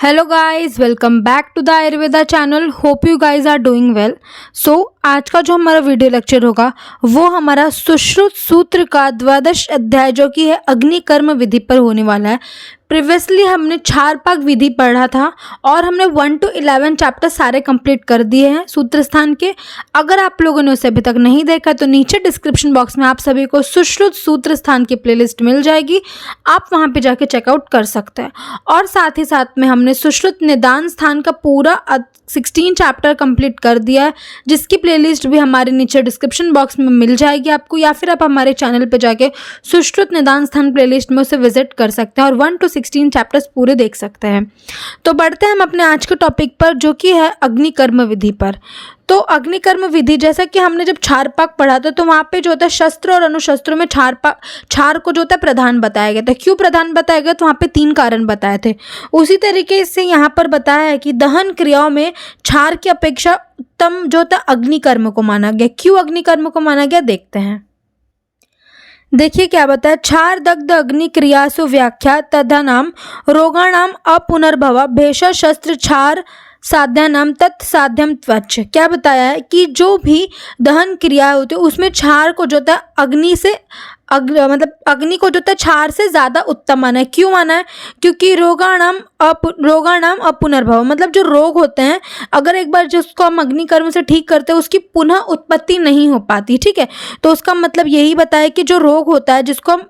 Hello guys, welcome back to the Ayurveda channel. Hope you guys are doing well. आज का जो हमारा video lecture होगा वो हमारा सुश्रुत सूत्र का द्वादश अध्याय जो कि है अग्नि कर्म विधि पर होने वाला है। प्रीवियसली हमने क्षार पाक विधि पढ़ा था और हमने 1 to 11 चैप्टर सारे कंप्लीट कर दिए हैं सूत्र स्थान के। अगर आप लोगों ने उसे अभी तक नहीं देखा तो नीचे डिस्क्रिप्शन बॉक्स में आप सभी को सुश्रुत सूत्र स्थान की प्लेलिस्ट मिल जाएगी, आप वहां पे जाके चेकआउट कर सकते हैं। और साथ ही साथ में हमने सुश्रुत निदान स्थान का पूरा 16 चैप्टर कंप्लीट कर दिया है, जिसकी प्लेलिस्ट भी हमारे नीचे डिस्क्रिप्शन बॉक्स में मिल जाएगी आपको, या फिर आप हमारे चैनल पे जाके सुश्रुत निदान स्थान प्लेलिस्ट में उसे विजिट कर सकते हैं और 1 to 16 चैप्टर्स पूरे देख सकते हैं। तो बढ़ते हैं हम अपने आज के टॉपिक पर जो कि है अग्निकर्म विधि पर। तो अग्निकर्म विधि, जैसा कि हमने जब क्षार पाक पढ़ा था तो वहाँ पे जो होता है शस्त्र और अनुशस्त्रों में क्षार को जो होता है प्रधान बताया गया था। क्यों प्रधान बताया गया? तो वहाँ पे 3 कारण बताए थे। उसी तरीके से यहाँ पर बताया है कि दहन क्रियाओं में क्षार की अपेक्षा उत्तम जो होता है अग्निकर्म को माना गया। क्यों अग्निकर्म को माना गया देखते हैं। देखिए क्या बताया, क्षार दग्ध अग्नि क्रियासु व्याख्या तदनाम रोगाणाम अपुनर्भव भेषज शस्त्र क्षार साध्यानाम तत्साध्यम त्वच। क्या बताया है कि जो भी दहन क्रिया होती है उसमें क्षार को जो होता है अग्नि को जो होता है क्षार से ज़्यादा उत्तम माना है। क्यों माना है? क्योंकि रोगाणाम अपुनर्भव, मतलब जो रोग होते हैं अगर एक बार जिसको हम अग्निकर्म से ठीक करते हैं उसकी पुनः उत्पत्ति नहीं हो पाती। ठीक है, तो उसका मतलब यही बताया कि जो रोग होता है जिसको हम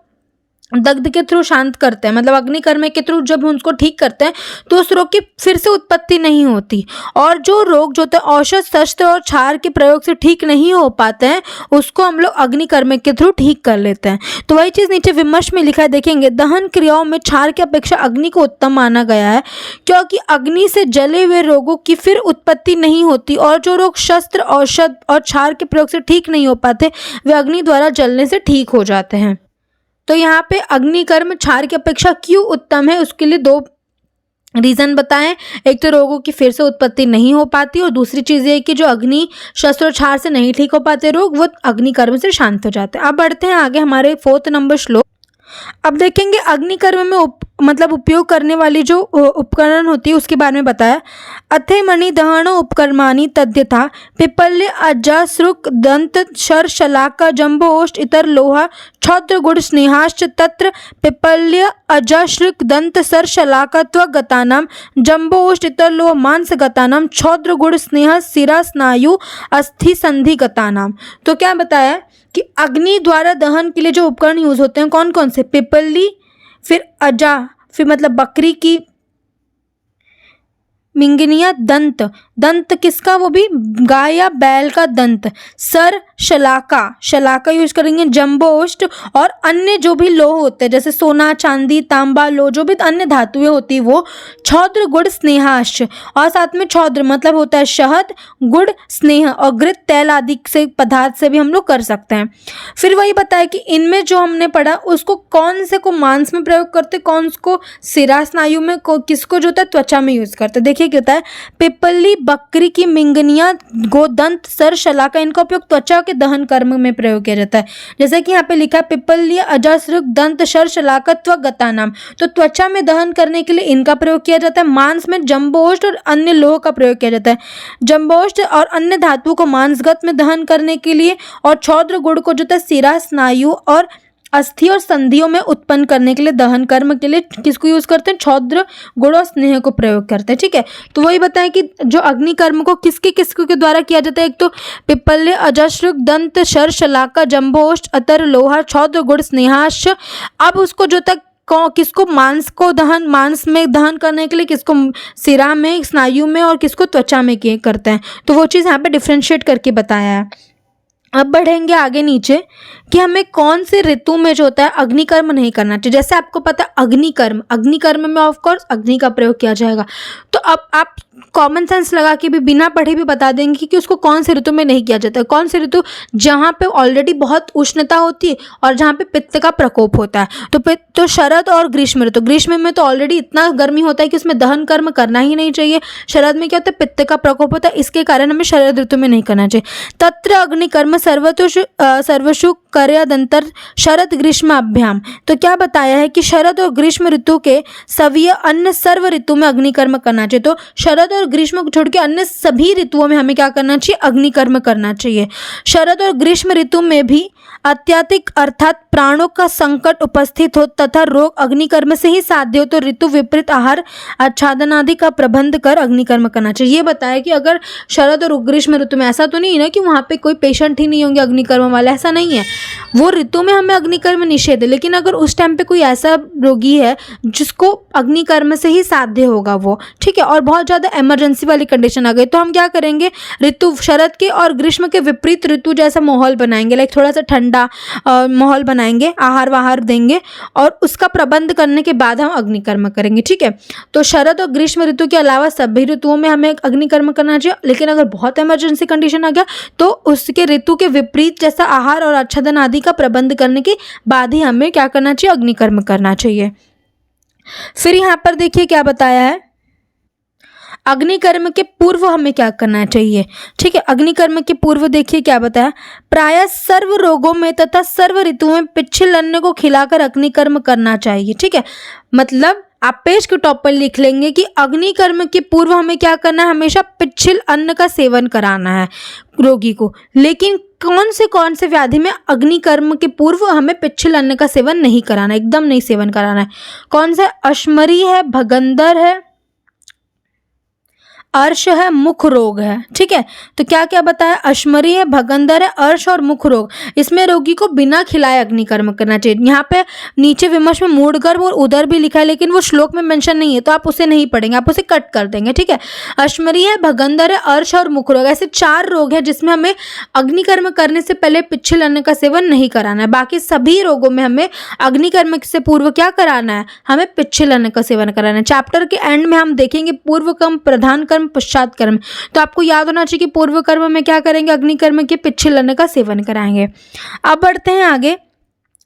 दग्ध के थ्रू शांत करते हैं, मतलब अग्निकर्म के थ्रू जब हम उसको ठीक करते हैं तो उस रोग की फिर से उत्पत्ति नहीं होती। और जो रोग जो होते हैं औषध शस्त्र और क्षार के प्रयोग से ठीक नहीं हो पाते हैं उसको हम लोग अग्निकर्म के थ्रू ठीक कर लेते हैं। तो वही चीज़ नीचे विमर्श में लिखा है, देखेंगे दहन क्रियाओं में क्षार की अपेक्षा अग्नि को उत्तम माना गया है क्योंकि अग्नि से जले हुए रोगों की फिर उत्पत्ति नहीं होती और जो रोग शस्त्र औषध और क्षार के प्रयोग से ठीक नहीं हो पाते वे अग्नि द्वारा जलने से ठीक हो जाते हैं। तो यहाँ पे अग्निकर्म क्षार की अपेक्षा क्यों उत्तम है उसके लिए 2 रीज़न बताएं। एक तो रोगों की फिर से उत्पत्ति नहीं हो पाती और दूसरी चीज़ ये कि जो अग्नि शस्त्र और क्षार से नहीं ठीक हो पाते रोग वो अग्निकर्म से शांत हो जाते हैं। अब बढ़ते हैं आगे हमारे 4th नंबर श्लोक। अब देखेंगे अग्निकर्म में उपयोग करने वाली जो उपकरण होती है उसके बारे में बताया। अथे मणि दहनो उपकर्माणि तद्यथा पिपल्य अजासृक दंत शर शलाका जम्बोष्ट इतर लोहा क्षौद्र गुड़ स्नेहाश्च तत्र पिपल्य अजासृक दंत सर शलाका त्वगतानाम जम्बोष्ट इतर लोह मांस गतानाम क्षौद्र गुड़ स्नेह सिरा स्नायु अस्थि संधि गतानाम। तो क्या बताया कि अग्नि द्वारा दहन के लिए जो उपकरण यूज होते हैं कौन कौन से? पिपली, फिर अजा, फिर मतलब बकरी की मिंगनिया, दंत किसका? वो भी गाय या बैल का दंत, सर शलाका यूज करेंगे, जम्बोष्ट और अन्य जो भी लोह होते हैं जैसे सोना चांदी तांबा लोह जो भी अन्य धातुएं होती है वो, क्षौद्र गुड़ स्नेहाश्च और साथ में क्षौद्र मतलब होता है शहद, गुड़, स्नेह और घृत तेल आदि से पदार्थ से भी हम लोग कर सकते हैं। फिर वही बताया कि इनमें जो हमने पढ़ा उसको कौन से को मांस में प्रयोग करते, कौन को सिरा स्नायु में, किसको जो होता है त्वचा में यूज करते। देखिए क्या होता है, पिपली, बकरी की मिंगनिया, गोदंत, सर शलाका, इनका उपयोग त्वचा के दहन कर्म में प्रयोग किया जाता है। जैसे कि यहाँ पे लिखा है पिपल्य अजासृक दंत शर शलाका त्वगतानाम, तो त्वचा में दहन करने के लिए इनका प्रयोग किया जाता है। मांस में जम्बोष्ट और अन्य लोह का प्रयोग किया जाता है। जम्बोष्ट और अन्य धातुओं को मांसगत में दहन करने के लिए और क्षौद्र गुड़ को जो है सिरा स्नायु और अस्थि और संधियों में उत्पन्न करने के लिए दहन कर्म के लिए किसको यूज करते हैं? क्षौद्र गुड़ और स्नेह को प्रयोग करते हैं। ठीक है, तो वही बताएं कि जो अग्निकर्म को किसके के द्वारा किया जाता है। एक तो पिपल्य अजासृक दंत शर शलाका जम्बोष्ट अतर लोहा क्षौद्र गुड़ स्नेहाश्च। अब उसको जो तक किसको मांस में दहन करने के लिए किसको सिरा में, स्नायु में और किसको त्वचा में करते हैं। तो वो चीज़ यहाँ पे डिफ्रेंशिएट करके बताया है। अब बढ़ेंगे आगे नीचे कि हमें कौन से ऋतु में जो होता है अग्निकर्म नहीं करना चाहिए। जैसे आपको पता है अग्निकर्म में ऑफ कोर्स अग्नि का प्रयोग किया जाएगा, तो अब आप कॉमन सेंस लगा के भी बिना पढ़े भी बता देंगे कि उसको कौन से ऋतु में नहीं किया जाता है। कौन से ऋतु? जहाँ पे ऑलरेडी बहुत उष्णता होती है और जहाँ पे पित्त का प्रकोप होता है। तो शरद और ग्रीष्म ऋतु, ग्रीष्म में तो ऑलरेडी इतना गर्मी होता है कि उसमें दहन कर्म करना ही नहीं चाहिए। शरद में क्या होता है? पित्त का प्रकोप होता है, इसके कारण हमें शरद ऋतु में नहीं करना चाहिए। तत्र अग्निकर्म सर्वशु कर्यादंतर शरद ग्रीष्माभ्याम। तो क्या बताया है कि शरद और ग्रीष्म ऋतु के सभी अन्य सर्व ऋतु में अग्निकर्म करना चाहिए। तो शरद और ग्रीष्म को छोड़ के अन्य सभी ऋतुओं में हमें क्या करना चाहिए? अग्निकर्म करना चाहिए। शरद और ग्रीष्म ऋतु में भी अत्यधिक अर्थात प्राणों का संकट उपस्थित हो तथा रोग अग्निकर्म से ही साध्य हो तो ऋतु विपरीत आहार आच्छादन आदि का प्रबंध कर अग्निकर्म करना चाहिए। ये बताया कि अगर शरद और ग्रीष्म ऋतु में, ऐसा तो नहीं है ना कि वहाँ पे कोई पेशेंट ही नहीं होंगे अग्निकर्म वाले, ऐसा नहीं है। वो ऋतु में हमें अग्निकर्म निषेध है, लेकिन अगर उस टाइम पे कोई ऐसा रोगी है जिसको अग्निकर्म से ही साध्य होगा वो, ठीक है, और बहुत ज़्यादा इमरजेंसी वाली कंडीशन आ गई, तो हम क्या करेंगे? ऋतु शरद के और ग्रीष्म के विपरीत ऋतु जैसा माहौल बनाएंगे, लाइक थोड़ा सा ठंडा माहौल बनाएंगे, आहार वाहार देंगे और उसका प्रबंध करने के बाद हम अग्निकर्म करेंगे, ठीक है। तो शरद और ग्रीष्म ऋतु के अलावा सभी ऋतुओं में हमें अग्निकर्म करना चाहिए, लेकिन अगर बहुत इमरजेंसी कंडीशन आ गया तो उसके ऋतु के विपरीत जैसा आहार और आच्छादन आदि का प्रबंध करने के बाद ही हमें क्या करना चाहिए? अग्निकर्म करना चाहिए। फिर यहाँ पर देखिए क्या बताया है, अग्निकर्म के पूर्व हमें क्या करना चाहिए, ठीक है। अग्निकर्म के पूर्व देखिए क्या बताया, प्रायः सर्व रोगों में तथा सर्व ऋतुओं में पिच्छल अन्न को खिलाकर अग्निकर्म करना चाहिए, ठीक है। मतलब आप पेज के टॉप पर लिख लेंगे कि अग्निकर्म के पूर्व हमें क्या करना है? हमेशा पिच्छल अन्न का सेवन कराना है रोगी को। लेकिन कौन से व्याधि में अग्निकर्म के पूर्व हमें पिच्छल अन्न का सेवन नहीं कराना, एकदम नहीं सेवन कराना है? कौन सा? अश्मरी है, भगंदर है, अर्श है, मुख रोग है, ठीक है। तो क्या क्या बताया? अश्मरी है, भगंदर है, अर्श और मुख रोग। इसमें रोगी को बिना खिलाए अग्निकर्म करना चाहिए। यहाँ पे नीचे विमर्श में मूढ़गर्भ और उदर भी लिखा है, लेकिन वो श्लोक में मेंशन नहीं है तो आप उसे नहीं पढ़ेंगे, आप उसे कट कर देंगे, ठीक है। अश्मरी है, भगंदर है, अर्श और मुख रोग, ऐसे 4 रोग हैं जिसमें हमें अग्निकर्म करने से पहले पिच्छल अन्न का सेवन नहीं कराना है। बाकी सभी रोगों में हमें अग्निकर्म से पूर्व क्या कराना है? हमें पिच्छल अन्न का सेवन कराना है। चैप्टर के एंड में हम देखेंगे पूर्व कर्म, प्रधान कर्म, पश्चात कर्म। तो आपको याद होना चाहिए कि पूर्व कर्म में क्या करेंगे? अग्निकर्म के पिच्छल अन्न का सेवन कराएंगे। अब बढ़ते हैं आगे,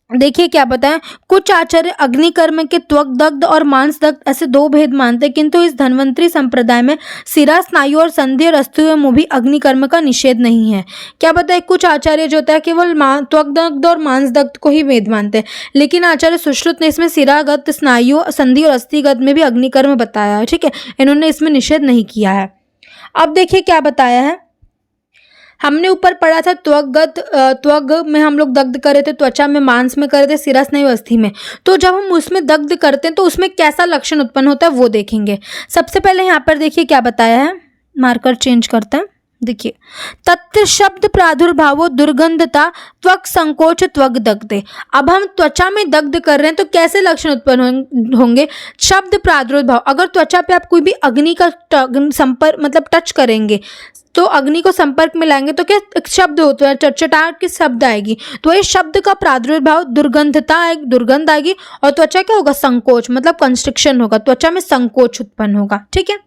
देखिए क्या बताएं, कुछ आचार्य अग्निकर्म के त्वक दग्ध और मांस दग्ध ऐसे 2 भेद मानते हैं, किंतु इस धन्वंतरी संप्रदाय में सिरा, स्नायु और संधि और अस्थियों में भी अग्निकर्म का निषेध नहीं है। क्या बताए? कुछ आचार्य जो होता है केवल त्वक दग्ध और मांस दग्ध को ही भेद मानते हैं, लेकिन आचार्य सुश्रुत ने इसमें सिरागत, स्नायु, संधि और अस्थिगत में भी अग्निकर्म बताया है, ठीक है। इन्होंने इसमें निषेध नहीं किया है। अब देखिए क्या बताया है, हमने ऊपर पढ़ा था त्वग में हम लोग दग्ध करे थे, त्वचा में, मांस में करे थे, सिरा, स्नायु, अस्थि में। तो जब हम उसमें दग्ध करते हैं तो उसमें कैसा लक्षण उत्पन्न होता है वो देखेंगे। सबसे पहले यहाँ पर देखिए क्या बताया है, मार्कर चेंज करते हैं। देखिए, तत्र शब्द प्रादुर्भावो दुर्गंधता त्वक संकोच त्वक दग्धे। अब हम त्वचा में दग्ध कर रहे हैं तो कैसे लक्षण उत्पन्न होंगे? शब्द प्रादुर्भाव, अगर त्वचा पे आप कोई भी अग्नि का संपर्क मतलब टच करेंगे तो अग्नि को संपर्क में लाएंगे तो क्या शब्द होता है? चटचटाहट की शब्द आएगी, तो ये शब्द का प्रादुर्भाव, दुर्गंधता, दुर्गंध आएगी और त्वचा क्या होगा? संकोच, मतलब कंस्ट्रिक्शन होगा, त्वचा में संकोच उत्पन्न होगा, ठीक है।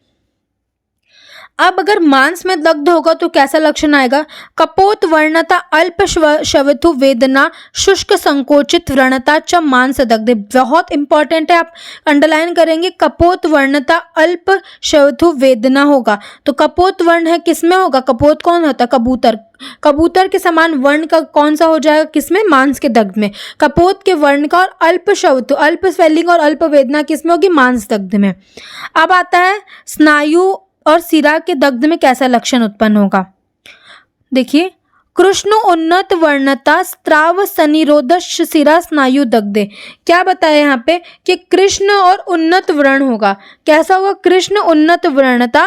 अब अगर मांस में दग्ध होगा तो कैसा लक्षण आएगा? कपोत वर्णता, अल्प शवथु वेदना, शुष्क संकोचित व्रणता च मांस दग्धे। बहुत इंपॉर्टेंट है, आप अंडरलाइन करेंगे। कपोत वर्णता, अल्प शवथु वेदना होगा, तो कपोत वर्ण है किसमें होगा? कपोत कौन होता है? कबूतर। कबूतर के समान वर्ण का कौन सा हो जाएगा? किसमें? मांस के दग्ध में। कपोत के वर्ण का और अल्प शवथु, अल्प स्वेलिंग और अल्प वेदना किसमें होगी? मांस दग्ध में। अब आता है स्नायु और सिरा के दग्ध में कैसा लक्षण उत्पन्न होगा? देखिए, कृष्ण उन्नत वर्णता स्त्राव सनिरोधश सिरा स्नायु दग्धे। क्या बताया यहाँ पे कि कृष्ण और उन्नत व्रण होगा। कैसा होगा? कृष्ण उन्नत व्रणता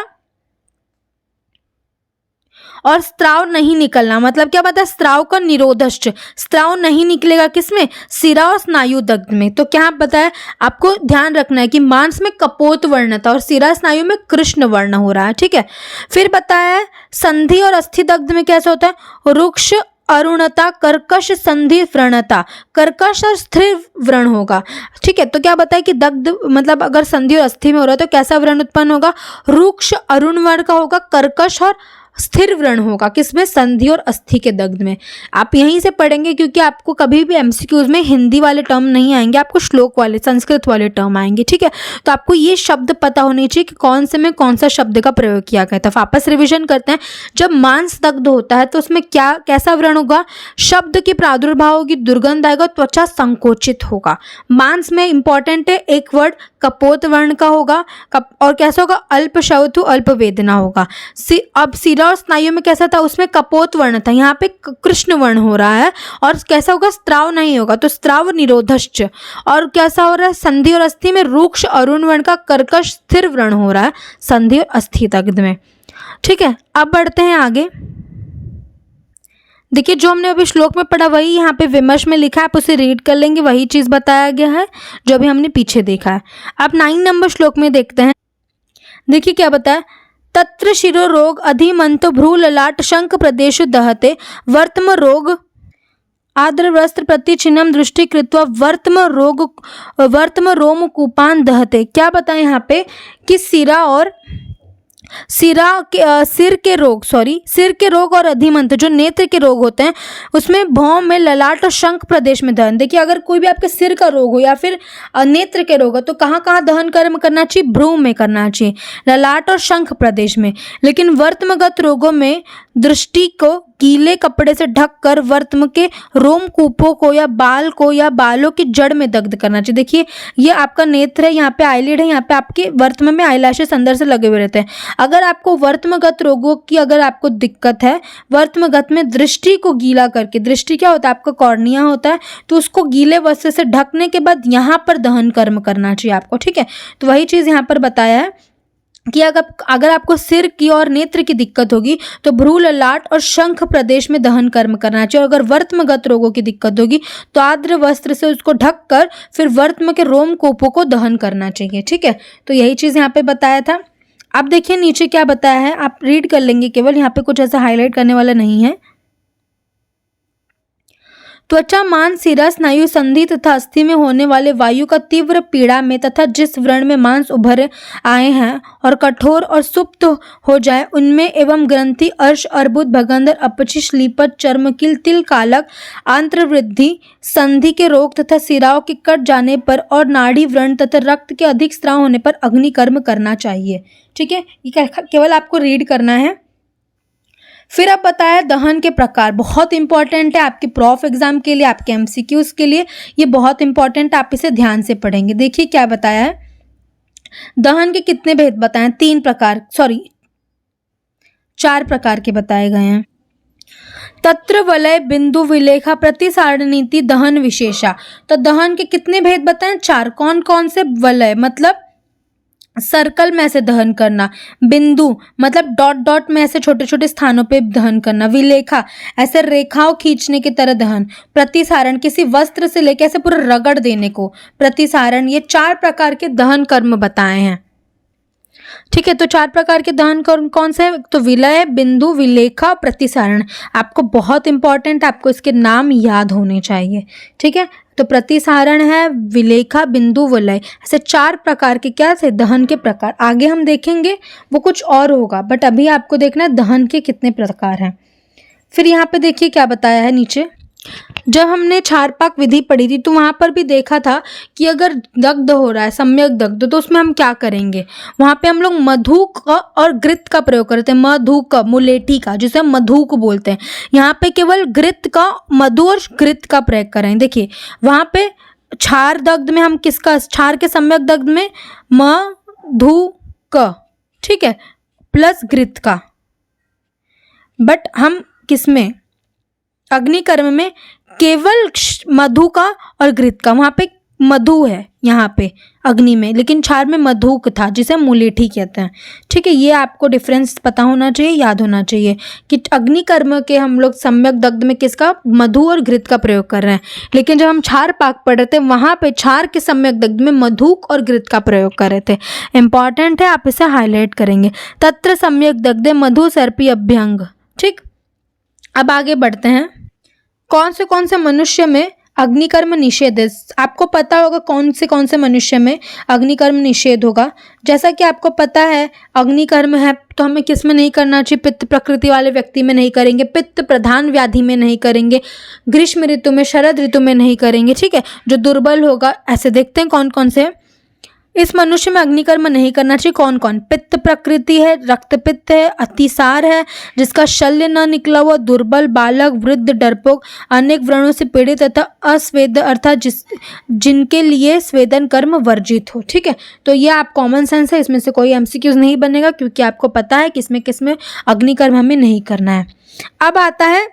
और स्त्राव नहीं निकलना, मतलब क्या बताया? स्त्राव का निरोधश्च, स्त्राव नहीं निकलेगा किसमें? सिरा और स्नायु दग्ध में। तो क्या बताया? आपको ध्यान रखना है कि मांस में कपोत वर्णता और सिरा स्नायु में कृष्ण वर्ण हो रहा है, ठीक है। फिर बताया संधि और अस्थि दग्ध में कैसा होता है? रुक्ष अरुणता, कर्कश, संधि, व्रणता। कर्कश और स्थिर व्रण होगा। ठीक है, तो क्या बताया कि दग्ध मतलब अगर संधि और अस्थि में हो रहा है तो कैसा व्रण उत्पन्न होगा? रुक्ष अरुण वर्ण का होगा, कर्कश और स्थिर व्रण होगा। किसमें? संधि और अस्थि के दग्ध में। आप यहीं से पढ़ेंगे क्योंकि आपको कभी भी एमसीक्यूज में हिंदी वाले टर्म नहीं आएंगे, आपको श्लोक वाले संस्कृत वाले टर्म आएंगे। ठीक है, तो आपको ये शब्द पता होने चाहिए कि कौन से में कौन सा शब्द का प्रयोग किया गया था। वापस रिविजन करते हैं। जब मांस दग्ध होता है तो उसमें क्या कैसा व्रण होगा? शब्द की प्रादुर्भाव होगी, दुर्गंध आएगा, त्वचा संकोचित होगा। मांस में इंपॉर्टेंट है एक वर्ड कपोत वर्ण का होगा, और कैसा होगा? अल्प शवथु, अल्प वेदना होगा। अब सिरा और स्नायु में कैसा था? उसमें कपोत वर्ण था, यहाँ पे कृष्ण वर्ण हो रहा है। और कैसा होगा? स्त्राव नहीं होगा, तो स्त्राव निरोधश्च। और कैसा हो रहा है? संधि और अस्थि में रुक्ष अरुण वर्ण का, कर्कश स्थिर वर्ण हो रहा है संधि और अस्थि दग्ध में। ठीक है, अब बढ़ते हैं आगे। देखिए, जो हमने अभी श्लोक में पढ़ा वही यहाँ पे विमर्श में लिखा है, आप उसे रीड कर लेंगे, वही चीज़ बताया गया है जो अभी हमने पीछे देखा है। अब 9 नंबर श्लोक में देखते हैं। देखिए क्या बताया? तत्र शिरो रोग अधिमंत भ्रू ललाट शंख प्रदेश दहते वर्तम रोग आद्र वस्त्र प्रति चिन्हम दृष्टि कृत्वा वर्तम रोम कूपान दहते। क्या बताएं यहाँ पे कि सिर के रोग और अधिमंत जो नेत्र के रोग होते हैं उसमें भौं में, ललाट और शंख प्रदेश में दहन। देखिए, अगर कोई भी आपके सिर का रोग हो या फिर नेत्र के रोग हो तो कहाँ कहाँ दहन कर्म करना चाहिए? भ्रू में करना चाहिए, ललाट और शंख प्रदेश में। लेकिन वर्तमगत रोगों में दृष्टि को गीले कपड़े से ढककर वर्तम के रोमकूपों को या बाल को या बालों की जड़ में दग्ध करना चाहिए। देखिए, ये आपका नेत्र है, यहाँ पे आईलिड है, यहाँ पे आपके वर्तम में आईलैशेस अंदर से लगे हुए रहते हैं। अगर आपको वर्तमगत रोगों की अगर आपको दिक्कत है, वर्तमगत में दृष्टि को गीला करके, दृष्टि क्या होता है? आपका कॉर्निया होता है, तो उसको गीले वस्त्र से ढकने के बाद यहाँ पर दहन कर्म करना चाहिए आपको। ठीक है, तो वही चीज़ यहाँ पर बताया है कि अगर आपको सिर की और नेत्र की दिक्कत होगी तो भ्रू, ललाट और शंख प्रदेश में दहन कर्म करना चाहिए। और अगर वर्तमगत रोगों की दिक्कत होगी तो आर्द्र वस्त्र से उसको ढककर फिर वर्तम के रोमकूपों को दहन करना चाहिए। ठीक है, तो यही चीज़ यहाँ पे बताया था। अब देखिए नीचे क्या बताया है, आप रीड कर लेंगे, केवल यहाँ पे कुछ ऐसा हाईलाइट करने वाला नहीं है। त्वचा, मांस, सिरा, स्नायु, संधि तथा अस्थि में होने वाले वायु का तीव्र पीड़ा में तथा जिस व्रण में मांस उभर आए हैं और कठोर और सुप्त हो जाए उनमें एवं ग्रंथि, अर्श, अर्बुद, भगंदर, अपचिश, लीपत, चर्मकील, तिल, कालक, आंत्रवृद्धि, संधि के रोग तथा सिराओं के कट जाने पर और नाड़ी व्रण तथा रक्त के अधिक स्राव होने पर अग्नि कर्म करना चाहिए। ठीक है, ये केवल आपको रीड करना है। फिर अब बताया दहन के प्रकार, बहुत इंपॉर्टेंट है आपके प्रॉफ एग्जाम के लिए, आपके एमसीक्यूज के लिए ये बहुत इंपॉर्टेंट, आप इसे ध्यान से पढ़ेंगे। देखिए क्या बताया है, दहन के कितने भेद बताएं? 4 प्रकार के बताए गए हैं। तत्र वलय, बिंदु, विलेखा, प्रतिसारणीति, दहन विशेषा। तो दहन के कितने भेद बताएं? 4। कौन कौन से? वलय मतलब सर्कल में ऐसे दहन करना, बिंदु मतलब डॉट डॉट में ऐसे छोटे छोटे स्थानों पे दहन करना, विलेखा ऐसे रेखाओं खींचने की तरह दहन, प्रतिसारण किसी वस्त्र से लेकर ऐसे पूरा रगड़ देने को प्रतिसारण। ये 4 प्रकार के दहन कर्म बताए हैं। ठीक है, तो 4 प्रकार के दहन कर्म कौन से है? तो विलय, बिंदु, विलेखा, प्रतिसारण। आपको बहुत इंपॉर्टेंट, आपको इसके नाम याद होने चाहिए। ठीक है, तो प्रतिसारण है, विलेखा, बिंदु, वलय, ऐसे 4 प्रकार के क्या से दहन के प्रकार। आगे हम देखेंगे वो कुछ और होगा, बट अभी आपको देखना है दहन के कितने प्रकार हैं। फिर यहाँ पे देखिए क्या बताया है नीचे। जब हमने क्षारपाक विधि पढ़ी थी तो वहाँ पर भी देखा था कि अगर दग्ध हो रहा है, सम्यक दग्ध, तो उसमें हम क्या करेंगे? वहाँ पे हम लोग मधुक और घृत का प्रयोग करते हैं। मधुक, मुलेठी का, जिसे हम मधुक बोलते हैं। यहाँ पे केवल घृत का, मधु और घृत का प्रयोग करें। देखिए वहाँ पे क्षार दग्ध में हम किसका, क्षार के सम्यक दग्ध में मधुक, ठीक है, प्लस घृत का। बट हम किसमें, अग्निकर्म में केवल मधु का और घृत का। वहाँ पे मधु है यहाँ पे अग्नि में, लेकिन क्षार में मधुक था जिसे मुलेठी कहते हैं। ठीक है, ये आपको डिफरेंस पता होना चाहिए, याद होना चाहिए कि अग्निकर्म के हम लोग सम्यक दग्ध में किसका, मधु और घृत का प्रयोग कर रहे हैं। लेकिन जब हम क्षार पाक पढ़ रहे थे वहाँ पे क्षार के सम्यक दग्ध में मधुक और घृत का प्रयोग कर रहे थे। इंपॉर्टेंट है, आप इसे हाईलाइट करेंगे। तत्र सम्यक दग्धे मधु सर्पी अभ्यंग। ठीक, अब आगे बढ़ते हैं। कौन से मनुष्य में अग्निकर्म निषेध है? आपको पता होगा कौन से मनुष्य में अग्निकर्म निषेध होगा। जैसा कि आपको पता है अग्निकर्म है तो हमें किस में नहीं करना चाहिए? पित्त प्रकृति वाले व्यक्ति में नहीं करेंगे, पित्त प्रधान व्याधि में नहीं करेंगे, ग्रीष्म ऋतु में, शरद ऋतु में नहीं करेंगे, ठीक है। जो दुर्बल होगा, ऐसे देखते हैं कौन कौन से हैं। इस मनुष्य में अग्निकर्म नहीं करना चाहिए। कौन कौन? पित्त प्रकृति है, रक्तपित्त है, अतिसार है, जिसका शल्य न निकला हुआ, दुर्बल, बालक, वृद्ध, डरपोक, अनेक व्रणों से पीड़ित तथा अस्वेद अर्थात जिनके लिए स्वेदन कर्म वर्जित हो, ठीक है। तो ये आप कॉमन सेंस है, इसमें से कोई एमसीक्यूज नहीं बनेगा क्योंकि आपको पता है किसमें किसमें अग्निकर्म हमें नहीं करना है। अब आता है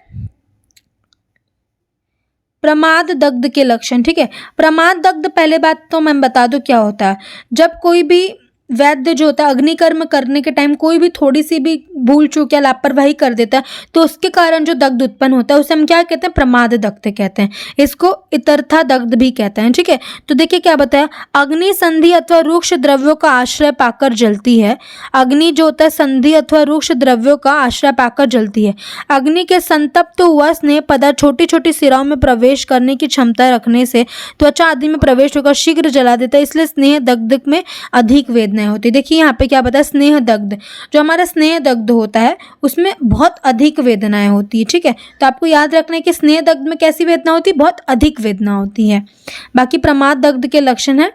प्रमाद दग्ध के लक्षण, ठीक है। प्रमाद दग्ध, पहले बात तो मैं बता दूं क्या होता है। जब कोई भी वैद्य जो होता है अग्निकर्म करने के टाइम कोई भी थोड़ी सी भी भूल चूक या लापरवाही कर देता है तो उसके कारण जो दग्ध उत्पन्न होता है उसे हम क्या कहते हैं? प्रमाद दग्ध कहते हैं। इसको इतरथा दग्ध भी कहते हैं, ठीक है। तो देखिए क्या बताया, अग्नि संधि अथवा रूक्ष द्रव्यों का आश्रय पाकर जलती है। अग्नि जो होता है संधि अथवा रूक्ष द्रव्यों का आश्रय पाकर जलती है। अग्नि के संतप्त हुआ स्नेह पदार्थ छोटी छोटी सिराओं में प्रवेश करने की क्षमता रखने से त्वचा आदि में प्रवेश होकर शीघ्र जला देता है, इसलिए स्नेह दग्ध में अधिक वेदनाएं होती है। देखिए यहाँ पे क्या बताया, स्नेह दग्ध, जो हमारा स्नेह दग्ध होता है उसमें बहुत अधिक वेदनाएं होती है, ठीक है। तो आपको याद रखना है कि स्नेह दग्ध में कैसी वेदना होती है? बहुत अधिक वेदना होती है। बाकी प्रमाद दग्ध के लक्षण है,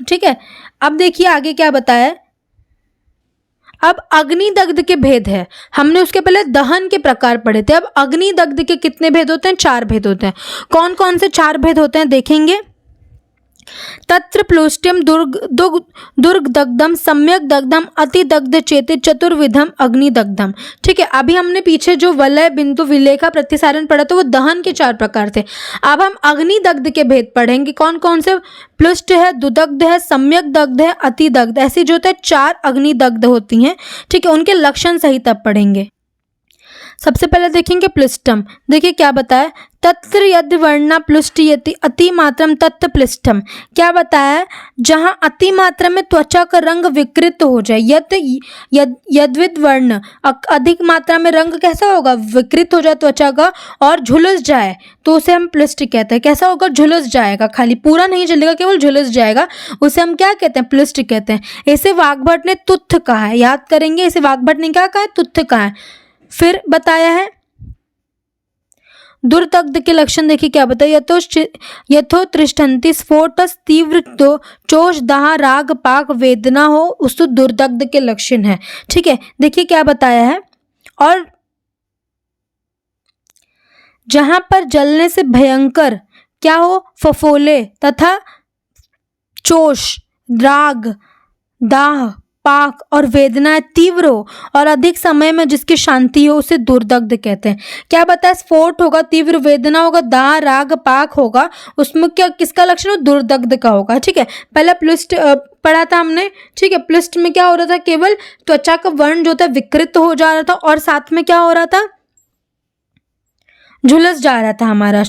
ठीक है। अब देखिए आगे क्या बताया। अब अग्नि दग्ध के भेद है। हमने उसके पहले दहन के प्रकार पढ़े थे। अब अग्नि दग्ध के कितने भेद होते हैं? 4 भेद होते हैं। कौन कौन से 4 भेद होते हैं देखेंगे। तत्र प्लुष्ट्यम दुर्ग दग्धम, सम्यक दग्धम, अति दग्ध चेते, चतुर्विधम अग्नि दग्धम, ठीक है। अभी हमने पीछे जो वलय, बिंदु, विलेखा, प्रतिसारण पढ़ा तो वो दहन के 4 प्रकार थे। अब हम अग्नि दग्ध के भेद पढ़ेंगे। कौन कौन से? प्लुष्ट है, दुदग्ध है, सम्यक दग्ध है, अति दग्ध, ऐसी जो है 4 अग्नि दग्ध होती हैं, ठीक है। उनके लक्षण सहित अब पढ़ेंगे। सबसे पहले देखेंगे प्लिष्टम। देखिए क्या बताया, तत्र यद वर्णा प्लुष्टयति अति मात्रम तत्त प्लिष्टम। क्या बताया, जहां अति मात्रा में त्वचा का रंग विकृत हो जाए, यद्विद वर्ण, अधिक मात्रा में रंग कैसा होगा? विकृत हो जाए त्वचा का और झुलस जाए तो उसे हम प्लिष्ट कहते हैं। कैसा होगा? झुलस जाएगा, खाली पूरा नहीं जलेगा, केवल झुलस जाएगा, उसे हम क्या कहते हैं? प्लिष्ट कहते हैं। इसे वाग्भट ने तुत्थ कहा है, याद करेंगे, इसे वाग्भट ने क्या कहा है? तुत्थ कहा है। फिर बताया है दुर्दग्ध के लक्षण। देखिए क्या बताया, यथो तृष्ठन्ति स्फोटस तीव्र तो चोष दाह राग पाक वेदना हो, उस दुर्दग्ध के लक्षण है, ठीक है। देखिए क्या बताया है, और जहां पर जलने से भयंकर क्या हो? फफोले तथा चोष, राग, दाह, पाक और वेदनाएं तीव्र हो और अधिक समय में जिसकी शांति हो उसे दुर्दग्ध कहते हैं। क्या बताया, स्फोट होगा, तीव्र वेदना होगा, दाह, राग, पाक होगा, उसमें क्या किसका लक्षण हो? दुर्दग्ध का होगा, ठीक है। पहला प्लुष्ट पढ़ा था हमने, ठीक है। प्लुष्ट में क्या हो रहा था? केवल त्वचा का वर्ण जो था विकृत हो जा रहा था और साथ में क्या हो रहा था? झुलस जा रहा था हमारा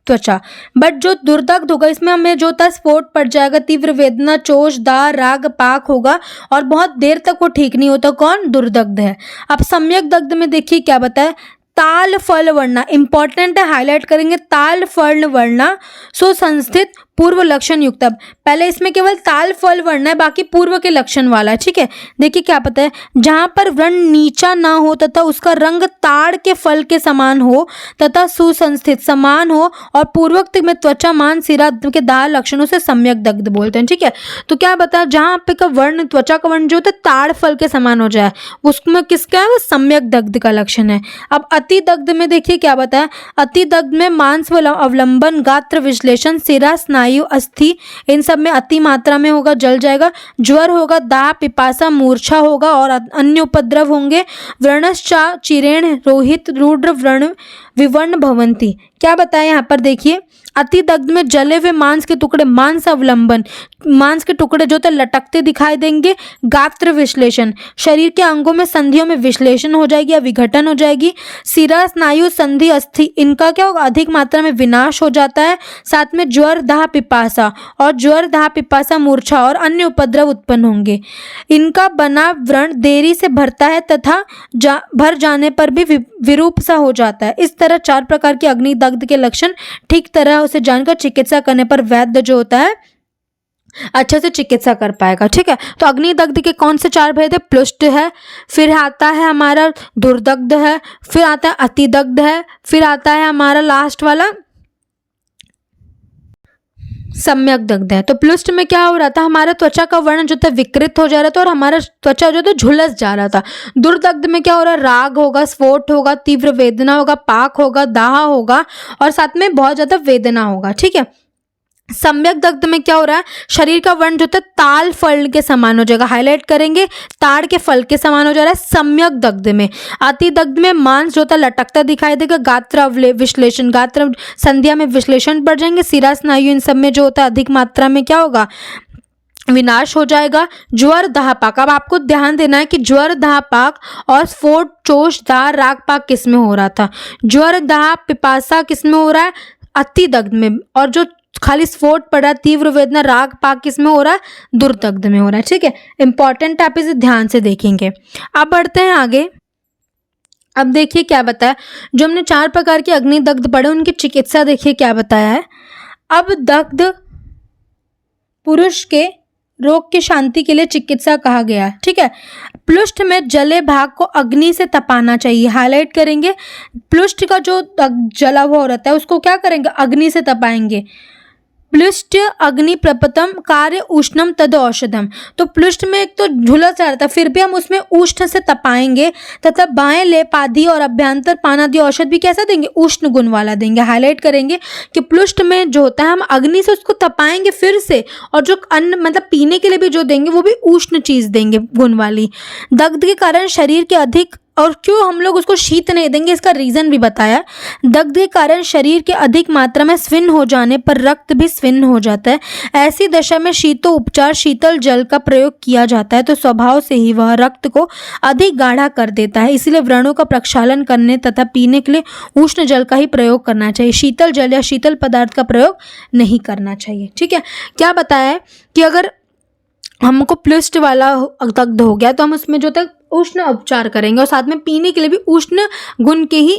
त्वचा। बट जो दुर्दग्ध होगा इसमें हमें जो होता है स्फोट पड़ जाएगा, तीव्र वेदना, चोष, दाह, राग, पाक होगा और बहुत देर तक वो ठीक नहीं होता। कौन? दुर्दग्ध है। अब सम्यक दग्ध में देखिए क्या बताया, ताल फल वर्णा, इंपॉर्टेंट है, हाईलाइट करेंगे, ताल फल वर्णा सुसंस्थित पूर्व लक्षण युक्त। अब पहले इसमें केवल ताल फल वर्ण है, बाकी पूर्व के लक्षण वाला है, ठीक है। देखिए क्या पता है, जहां पर वर्ण नीचा ना हो तथा उसका रंग ताड़ के फल के समान हो तथा सुसंस्थित समान हो और पूर्वोक्त में त्वचा, मान, सिरा के दाह लक्षणों से सम्यक दग्ध बोलते हैं, ठीक है। तो क्या बताया, जहां पे का वर्ण, त्वचा का वर्ण जो होता है ताड़ फल के समान हो जाए उसमें किसका है? वो सम्यक दग्ध का लक्षण है। अब अति दग्ध में देखिए क्या बताया, अति दग्ध में मांस अवलंबन, गात्र विश्लेषण, सिरा, स्नायु, अस्थि, इन सब में अति मात्रा में होगा, जल जाएगा। ज्वर होगा, दाह, पिपासा, मूर्छा होगा और अन्य उपद्रव होंगे। व्रणश्चा चिरेण रोहित रुद्र व्रण विवर्ण भवंती। क्या बताया यहाँ पर देखिए, अति दग्ध में जले हुए मांस के टुकड़े, मांस अवलंबन, मांस के टुकड़े जो लटकते दिखाई देंगे। गात्र विश्लेषण, शरीर के अंगों में संधियों में विश्लेषण हो जाएगी या विघटन हो जाएगी। सिरा, स्नायु, संधि, अस्थि, इनका क्या होगा? अधिक मात्रा में विनाश हो जाता है। साथ में ज्वर, दाह, पिपासा और ज्वर, दाह, पिपासा, मूर्छा और अन्य उपद्रव उत्पन्न होंगे। इनका बना व्रण देरी से भरता है तथा भर जाने पर भी विरूप सा हो जाता है। इस तरह 4 प्रकार के अग्निदग्ध के लक्षण ठीक तरह उसे जानकर चिकित्सा करने पर वैद्य जो होता है अच्छे से चिकित्सा कर पाएगा। ठीक है, तो अग्निदग्ध के कौन से 4 भेद है? प्लुष्ट है, फिर आता है हमारा दुर्दग्ध है, फिर आता है अतिदग्ध है, फिर आता है हमारा लास्ट वाला सम्यक दग्ध है। तो प्लुष्ट में क्या हो रहा था, हमारा त्वचा का वर्ण जो था विकृत हो जा रहा था और हमारा त्वचा जो था झुलस जा रहा था। दुर्दग्ध में क्या हो रहा है, राग होगा, स्फोट होगा, तीव्र वेदना होगा, पाक होगा, दाह होगा और साथ में बहुत ज्यादा वेदना होगा। ठीक है, सम्यक दग्ध में क्या हो रहा है, शरीर का वर्ण जो था ताल फल के समान हो जाएगा, हाईलाइट करेंगे, ताड़ के फल के समान हो जा रहा है सम्यक दग्ध में। अति दग्ध में मांस जो था लटकता दिखाई देगा, गात्र विश्लेषण, गात्र संध्या में विश्लेषण बढ़ जाएंगे, सिरा स्नायु इन सब में जो होता है अधिक मात्रा में क्या होगा, विनाश हो जाएगा। ज्वर दाहपाक, अब आपको ध्यान देना है कि ज्वर दाहपाक और स्फोट चोष दाह रागपाक किस में हो रहा था, ज्वर दाह पिपासा किस में हो रहा है, अति दग्ध में, और जो खाली स्फोट पड़ा तीव्र वेदना राग पाक किसमें हो रहा है, दुर्दग्ध में हो रहा है। ठीक है, इंपॉर्टेंट आप इसे ध्यान से देखेंगे। अब बढ़ते हैं आगे। अब देखिए क्या बताया, जो हमने 4 प्रकार के अग्निदग्ध पढ़े उनकी चिकित्सा देखिए क्या बताया है। अब दग्ध पुरुष के रोग की शांति के लिए चिकित्सा कहा गया है। ठीक है, प्लुष्ट में जले भाग को अग्नि से तपाना चाहिए, हाईलाइट करेंगे। प्लुष्ट का जो जला हुआ रहता है उसको क्या करेंगे, अग्नि से तपाएंगे। प्लुष्ट अग्नि प्रपतम कार्य उष्णम तद औषधम, तो प्लुष्ट में एक तो झुलस आ रहा था फिर भी हम उसमें उष्ण से तपाएंगे तथा बाएं लेप आदि और अभ्यंतर पान आदि औषध भी कैसा देंगे, उष्ण गुण वाला देंगे। हाईलाइट करेंगे कि प्लुष्ट में जो होता है हम अग्नि से उसको तपाएंगे फिर से, और जो अन्न मतलब पीने के लिए भी जो देंगे वो भी उष्ण चीज देंगे गुण वाली। दग्ध के कारण शरीर के अधिक, और क्यों हम लोग उसको शीत नहीं देंगे इसका रीजन भी बताया। दग्ध के कारण शरीर के अधिक मात्रा में स्विन हो जाने पर रक्त भी स्विन हो जाता है। ऐसी दशा में शीतो उपचार शीतल जल का प्रयोग किया जाता है, तो स्वभाव से ही वह रक्त को अधिक गाढ़ा कर देता है। इसलिए व्रणों का प्रक्षालन करने तथा पीने के लिए उष्ण जल का ही प्रयोग करना चाहिए, शीतल जल या शीतल पदार्थ का प्रयोग नहीं करना चाहिए। ठीक है, क्या बताया है कि अगर हमको प्लुष्ट वाला दग्ध हो गया तो हम उसमें जो तक उष्ण उपचार करेंगे और साथ में पीने के लिए भी उष्ण गुण के ही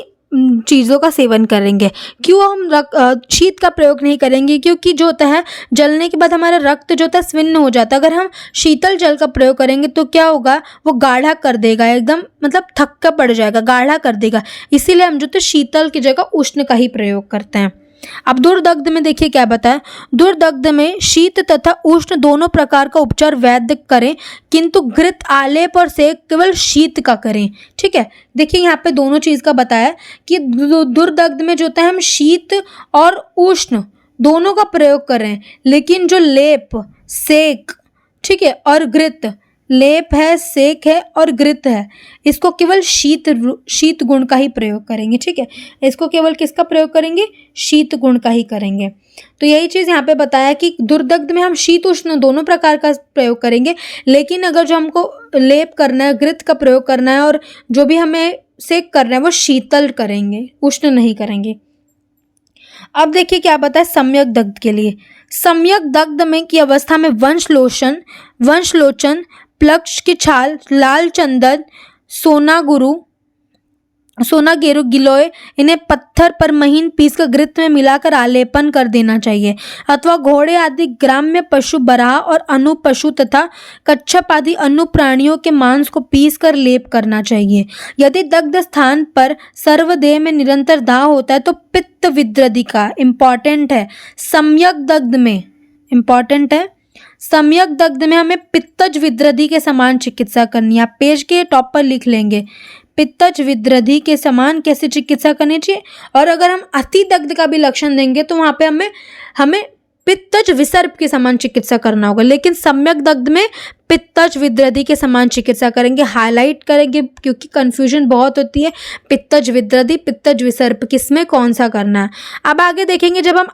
चीज़ों का सेवन करेंगे। क्यों हम शीत का प्रयोग नहीं करेंगे, क्योंकि जो होता है जलने के बाद हमारा रक्त जो होता है स्विन्न हो जाता है। अगर हम शीतल जल का प्रयोग करेंगे तो क्या होगा, वो गाढ़ा कर देगा, एकदम मतलब थक्का पड़ जाएगा, गाढ़ा कर देगा। इसीलिए हम जो तो शीतल की जगह उष्ण का ही प्रयोग करते हैं। अब दुर्दग्ध में देखिए क्या बताया, दुर्दग्ध में शीत तथा उष्ण दोनों प्रकार का उपचार वैद्य करें, किंतु घृत आलेप और सेक केवल शीत का करें। ठीक है, देखिए यहाँ पे दोनों चीज का बताया कि दुर्दग्ध में जो होता है हम शीत और उष्ण दोनों का प्रयोग कर रहे हैं, लेकिन जो लेप सेक ठीक है और घृत, लेप है सेक है और घृत है, इसको केवल शीत गुण का ही प्रयोग करेंगे। ठीक है, इसको केवल किसका प्रयोग करेंगे, शीत गुण का ही करेंगे। तो यही चीज़ यहाँ पे बताया कि दुर्दग्ध में हम शीत उष्ण दोनों प्रकार का प्रयोग करेंगे, लेकिन अगर जो हमको लेप करना है, घृत का प्रयोग करना है और जो भी हमें सेक करना है वो शीतल करेंगे, उष्ण नहीं करेंगे। अब देखिए क्या बताया सम्यक दग्ध के लिए। सम्यक दग्ध में की अवस्था में वंशलोचन, प्लक्ष की छाल, लाल चंदन, सोनागेरु गिलोय इन्हें पत्थर पर महीन पीसकर घृत में मिलाकर आलेपन कर देना चाहिए, अथवा घोड़े आदि ग्राम्य पशु बराह और अनु पशु तथा कच्छप आदि अनु प्राणियों के मांस को पीसकर लेप करना चाहिए। यदि दग्ध स्थान पर सर्वदेह में निरंतर दाह होता है तो पित्त विद्रधि का, इंपॉर्टेंट है, सम्यक दग्ध में इंपॉर्टेंट है, सम्यक दग्ध में हमें पित्तज विद्रधि के समान चिकित्सा करनी है। आप पेज के टॉप पर लिख लेंगे, पित्तज विद्रधि के समान कैसे चिकित्सा करनी चाहिए। और अगर हम अति दग्ध का भी लक्षण देंगे तो वहाँ पे हमें पित्तज विसर्प के समान चिकित्सा करना होगा, लेकिन सम्यक दग्ध में पित्तज विद्रधि के समान चिकित्सा करेंगे। हाईलाइट करेंगे क्योंकि कंफ्यूजन बहुत होती है, पित्तज विद्रधि पित्तज विसर्प किसमें कौन सा करना है। अब आगे देखेंगे जब हम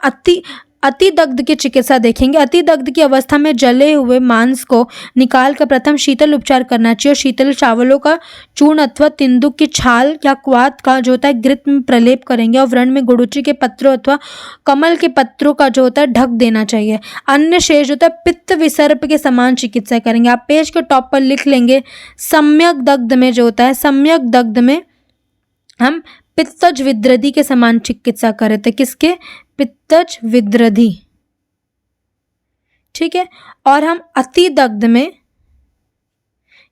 अति दग्ध की चिकित्सा देखेंगे। अति दग्ध की अवस्था में जले हुए मांस को निकाल कर प्रथम शीतल उपचार करना चाहिए और शीतल चावलों का चूर्ण अथवा तिंदुक की छाल या क्वाथ का जो होता है घृत में प्रलेप करेंगे और व्रण में गुड़ुचि के पत्रों अथवा कमल के पत्रों का जो होता है ढक देना चाहिए। अन्य शेष जो होता है पित्त विसर्प के समान चिकित्सा करेंगे। आप पेज के टॉप पर लिख लेंगे, सम्यक दग्ध में जो होता है, सम्यक दग्ध में हम पित्तज विद्रधि के समान चिकित्सा कर रहे थे। किसके? पित्तज विद्रधि। ठीक है। और हम अति दग्ध में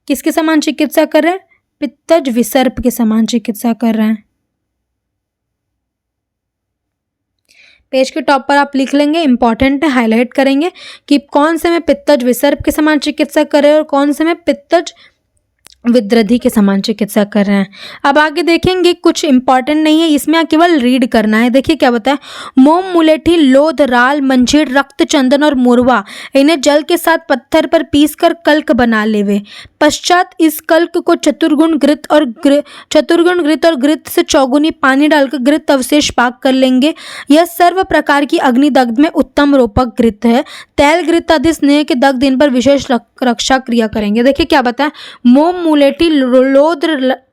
किसके समान चिकित्सा कर रहे हैं? पित्तज विसर्प के समान चिकित्सा कर रहे हैं। पेज के टॉप पर आप लिख लेंगे, इंपॉर्टेंट है, हाईलाइट करेंगे कि कौन से में पित्तज विसर्प के समान चिकित्सा कर रहे हैं और कौन से में पित्तज विद्रधि के समान चिकित्सा कर रहे हैं। अब आगे देखेंगे, कुछ इंपॉर्टेंट नहीं है इसमें, केवल रीड करना है। देखिए क्या बताया, मोम, मुलेठी, लोध, राल, मंजीर, रक्त चंदन और मुरवा इन्हें जल के साथ पत्थर पर पीसकर कल्क बना लेवे। पश्चात इस कल्क को चतुर्गुण घृत और घृत से चौगुनी पानी डालकर घृत अवशेष पाक कर लेंगे। यह सर्व प्रकार की अग्निदग्ध में उत्तम रोपक घृत है। तैल घृत आदि स्नेह के दग्ध इन पर विशेष रक्षा क्रिया करेंगे। देखिए क्या बताया, मोम, मुलेठी, लोध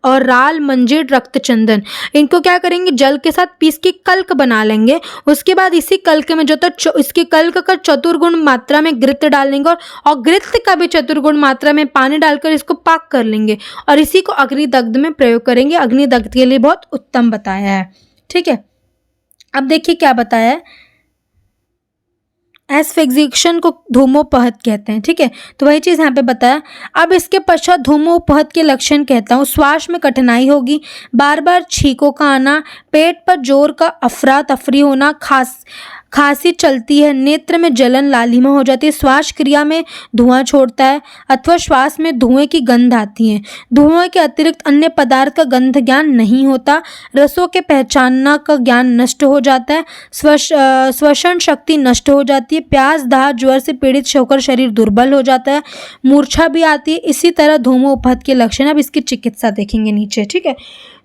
और राल, मंजीर, रक्त चंदन इनको क्या करेंगे? जल के साथ पीस के कल्क बना लेंगे। उसके बाद इसी कल्क में जो तो इसके कल्क का चतुर्गुण मात्रा में घृत डालेंगे और घृत का भी चतुर्गुण मात्रा में पानी डालकर इसको पाक कर लेंगे और इसी को अग्निदग्ध में प्रयोग करेंगे। अग्निदग्ध के लिए बहुत उत्तम बताया है। ठीक है। अब देखिए क्या बताया है, एस्फिक्सिएशन को धूमोपहत कहते हैं। ठीक है, तो वही चीज़ यहाँ पे बताया। अब इसके पश्चात धूमोपहत के लक्षण कहता हूँ, श्वास में कठिनाई होगी, बार बार छींकों का आना, पेट पर जोर का अफरा तफरी होना, खांसी चलती है, नेत्र में जलन, लालिमा हो जाती है, श्वास क्रिया में धुआं छोड़ता है अथवा श्वास में धुएं की गंध आती है। धुएं के अतिरिक्त अन्य पदार्थ का गंध ज्ञान नहीं होता। रसों के पहचानना का ज्ञान नष्ट हो जाता है। श्वसन शक्ति नष्ट हो जाती है। प्यास, दाह, ज्वर से पीड़ित होकर शरीर दुर्बल हो जाता है। मूर्छा भी आती है। इसी तरह धूमोपहत के लक्षण। अब इसकी चिकित्सा देखेंगे नीचे। ठीक है,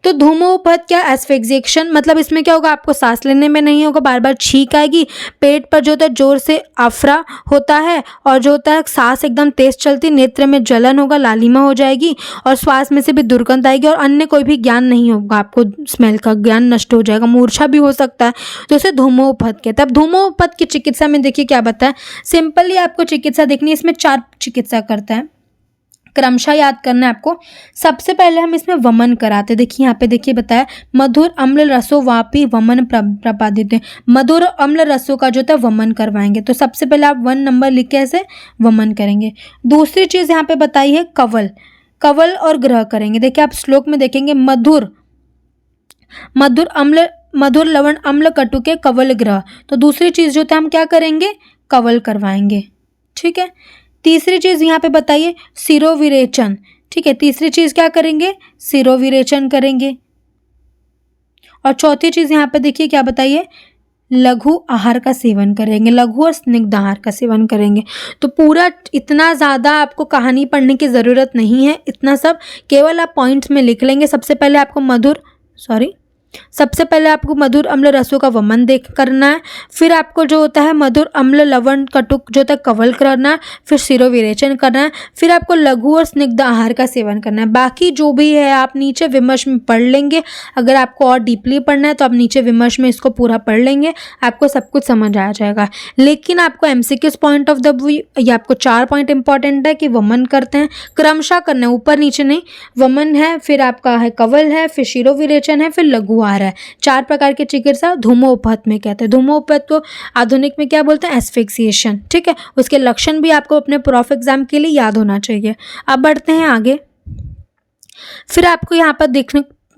तो धूमोपहत क्या? एस्फिक्सिएशन, मतलब इसमें क्या होगा, आपको सांस लेने में नहीं होगा, बार बार छींक आएगी, पेट पर जो होता है जोर से अफरा होता है और जो होता है सांस एकदम तेज चलती, नेत्र में जलन होगा, लालिमा हो जाएगी और श्वास में से भी दुर्गंध आएगी और अन्य कोई भी ज्ञान नहीं होगा, आपको स्मेल का ज्ञान नष्ट हो जाएगा, मूर्छा भी हो सकता है, तो इसे धूमोपहत कहते हैं। अब धूमोपहत की चिकित्सा में देखिए क्या बताया, सिंपली आपको चिकित्सा देखनी है। इसमें 4 चिकित्सा करता है, क्रमशः याद करना है आपको। सबसे पहले हम इसमें वमन कराते। देखिए यहाँ पे देखिए बताया, मधुर अम्ल रसों वापी वमन प्रपादित। मधुर अम्ल रसों का जो था वमन करवाएंगे। तो सबसे पहले आप 1 नंबर लिख के ऐसे वमन करेंगे। दूसरी चीज़ यहाँ पे बताई है कवल और ग्रह करेंगे। देखिए आप श्लोक में देखेंगे, मधुर लवण अम्ल कटु के कवल ग्रह। तो दूसरी चीज़ जो था हम क्या करेंगे? कवल करवाएंगे। ठीक है। तीसरी चीज़ यहाँ पे बताइए सिरोविरेचन। ठीक है, तीसरी चीज़ क्या करेंगे? सिरोविरेचन करेंगे। और चौथी चीज़ यहाँ पे देखिए क्या बताइए, लघु आहार का सेवन करेंगे, लघु और स्निग्ध आहार का सेवन करेंगे। तो पूरा इतना ज़्यादा आपको कहानी पढ़ने की ज़रूरत नहीं है, इतना सब केवल आप पॉइंट्स में लिख लेंगे। सबसे पहले आपको मधुर अम्ल रसों का वमन करना है, फिर आपको जो होता है मधुर अम्ल लवण कटुक जो होता है कवल करना है, फिर सिरोविरेचन करना है, फिर आपको लघु और स्निग्ध आहार का सेवन करना है। बाकी जो भी है आप नीचे विमर्श में पढ़ लेंगे। अगर आपको और डीपली पढ़ना है तो आप नीचे विमर्श में इसको पूरा पढ़ लेंगे, आपको सब कुछ समझ आ जाएगा। लेकिन आपको MCQs point of the view ये आपको 4 पॉइंट इंपॉर्टेंट है कि वमन करते हैं, क्रमशः करना है, ऊपर नीचे नहीं। वमन है, फिर आपका है कवल है, फिर शिरोविरेचन है, फिर लघु आहार है। 4 प्रकार की चिकित्सा धूमोपहत में कहते हैं। धूमोपहत को आधुनिक में क्या बोलते हैं? एस्फिक्सिएशन। ठीक है, उसके लक्षण भी आपको अपने प्रॉफ एग्जाम के लिए याद होना चाहिए। अब बढ़ते हैं आगे। फिर आपको यहाँ पर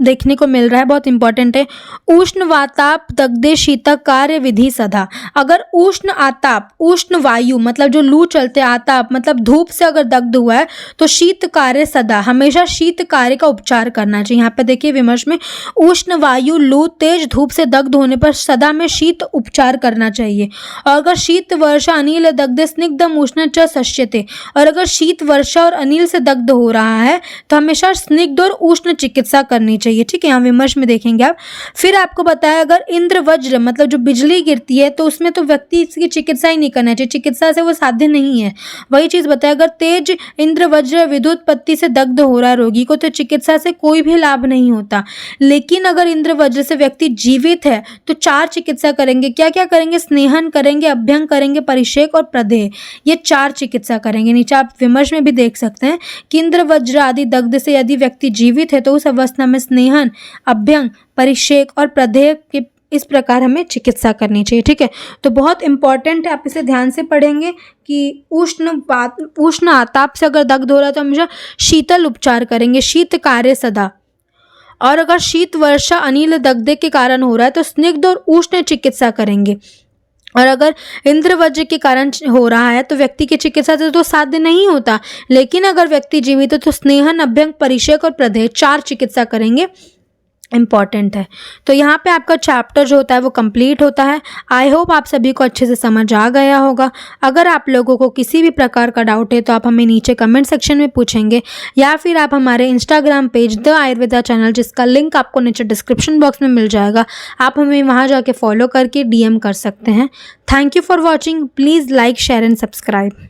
देखने को मिल रहा है, बहुत इंपॉर्टेंट है, उष्ण वाताप दग्धे शीतक कार्य विधि सदा। अगर उष्ण आताप, उष्ण वायु मतलब जो लू चलते, आताप मतलब धूप से अगर दग्ध हुआ है तो शीत कार्य सदा, हमेशा शीत कार्य का उपचार करना चाहिए। यहाँ पे देखिए विमर्श में, उष्ण वायु, लू, तेज धूप से दग्ध होने पर सदा में शीत उपचार करना चाहिए। और अगर शीत वर्षा अनिल दग्धे स्निग्धम उष्ण च सश्यते, और अगर शीत वर्षा और अनिल से दग्ध हो रहा है तो हमेशा स्निग्ध और उष्ण चिकित्सा करनी चाहिए। ठीक है, यहाँ विमर्श में देखेंगे आप। फिर आपको बताया, अगर इंद्र वज्र मतलब जो बिजली गिरती है तो उसमें तो व्यक्ति इसकी चिकित्सा ही नहीं करना चाहिए, चिकित्सा से वो साध्य नहीं है। वही चीज बताया, अगर तेज इंद्र वज्र विद्युत पत्ती से दग्ध हो रहा है रोगी को तो चिकित्सा से कोई भी लाभ नहीं होता। लेकिन अगर इंद्र वज्र से व्यक्ति जीवित है तो 4 चिकित्सा करेंगे। क्या क्या करेंगे? स्नेहन करेंगे, अभ्यंग करेंगे, परिषेक और प्रदेह, ये 4 चिकित्सा करेंगे। नीचे आप विमर्श में भी देख सकते हैं कि इंद्र वज्र आदि दग्ध से यदि व्यक्ति जीवित है तो उस अवस्था में स्नेह स्नेहन, अभ्यंग, परिक्षेक और प्रदेह के इस प्रकार हमें चिकित्सा करनी चाहिए। ठीक है, तो बहुत इंपॉर्टेंट है, आप इसे ध्यान से पढ़ेंगे कि उष्ण आताप से अगर दग्ध हो रहा है तो हमेशा शीतल उपचार करेंगे, शीत कार्य सदा। और अगर शीत वर्षा अनिल दग्ध के कारण हो रहा है तो स्निग्ध और उष्ण चिकित्सा करेंगे। और अगर इंद्रवज्र के कारण हो रहा है तो व्यक्ति की चिकित्सा से तो साध्य नहीं होता, लेकिन अगर व्यक्ति जीवित है तो स्नेहन, अभ्यंग, परिक्षेक और प्रदेह 4 चिकित्सा करेंगे, इम्पॉर्टेंट है। तो यहाँ पे आपका चैप्टर जो होता है वो कंप्लीट होता है। आई होप आप सभी को अच्छे से समझ आ गया होगा। अगर आप लोगों को किसी भी प्रकार का डाउट है तो आप हमें नीचे कमेंट सेक्शन में पूछेंगे, या फिर आप हमारे Instagram page the Ayurveda channel, जिसका लिंक आपको नीचे डिस्क्रिप्शन बॉक्स में मिल जाएगा, आप हमें वहाँ जाके फॉलो करके DM कर सकते हैं। Thank you for watching. Please like, share and subscribe.